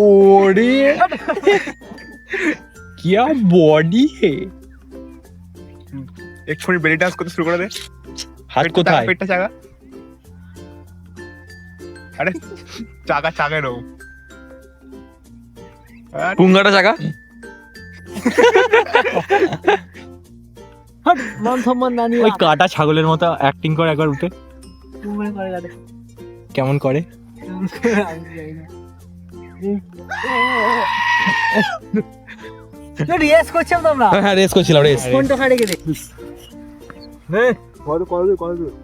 ओरे क्या बॉडी है এক্ষুনি বেলি ডান্স করতে শুরু করে দে हाथ কোথায় পেটটা চাগা আরে চাগা চাগে নো পুঙ্গাটা জায়গা হাট, মান সম্মান না নিয়ে ওই কাটা ছাগলের মতো অ্যাক্টিং করে একবার উঠে করে করে গাড়ি। কেমন করে আমি জানি না। তো রেস করছো তোমরা হ্যাঁ রেস করছিলাম রেস কোনটা খাড়ে রেখে দেখিস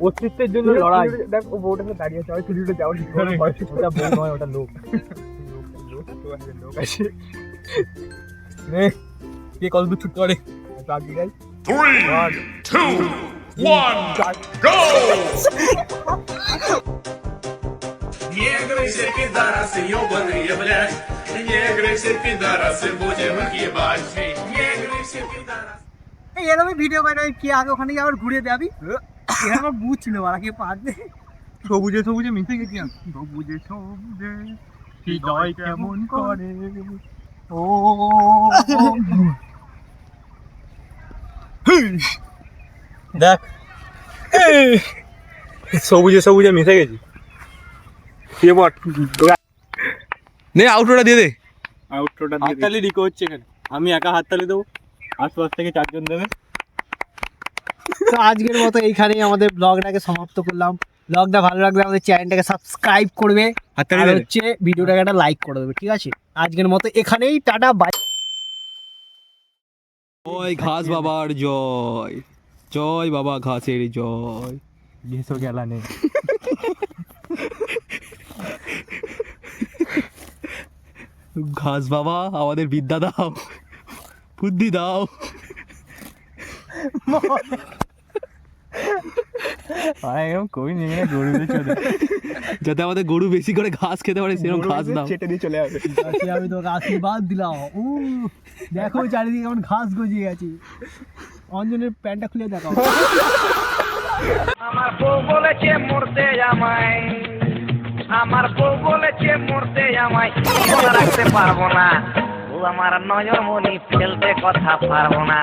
অস্তিত্বের জন্য লড়াই দেখ ও বউটা দাঁড়িয়ে আছে আমি ছুটিতে যাও ওটা বউ নয় ওটা লোক লোক আছে কে কত দূর ছুট করে বাকি যাই 3, 2, 1, go! Негры все пидорасы, ёбаные, блядь. Негры все пидорасы, будем их ебать. Негры все пидорасы. এই এরকম ভিডিও করে কি আগে ওখানে গিয়ে আবার ঘুরে যাবি আমার বুঝছিল মারা কে পারবে সবুজে সবুজে মিশে গেছি আমি সবুজে সবুজে হৃদয় কেমন করে ও দেখ সবুজে সবুজে মিশে গেছি কে বট নে আউটরোটা দিয়ে দে আউটরোটা দিয়ে দে। হাততালি রিকো হচ্ছে এখানে আমি একা হাততালি দেবো আশপাশ থেকে 4 জন দেবে তো আজকের মতো এইখানেই আমাদের ব্লগটাকে সমাপ্ত করলাম ব্লগটা ভালো লাগলে আমাদের চ্যানেলটাকে সাবস্ক্রাইব করবে হাততালি আর দে হচ্ছে ভিডিওটাকে একটা লাইক করে দেবে ঠিক আছে আজকের মতো এখানেই টাটা বাই জয় ঘাস বাবার জয় জয় বাবা ঘাসের জয় ঘেসো গেলা নেই ঘাস বাবা আমাদের বিদ্যা দাও বুদ্ধি দাও কই নিয়ে গরু যাতে আমাদের গরু বেশি করে ঘাস খেতে পারে সেরকম ঘাস দাও চেটে দিয়ে চলে আসবে আমি তোকে আশীর্বাদ দিলাম দেখো চারিদিকে কেমন ঘাস গজিয়ে গেছে অঞ্জনের প্যান্টটা খুলে দেখাও আমার বউ বলেছে মরতে আমায় আমার বউ বলেছে মরতে আমায় মনে রাখতে পারবো না ও আমার নয়নমণি ফেলতে কথা পারবো না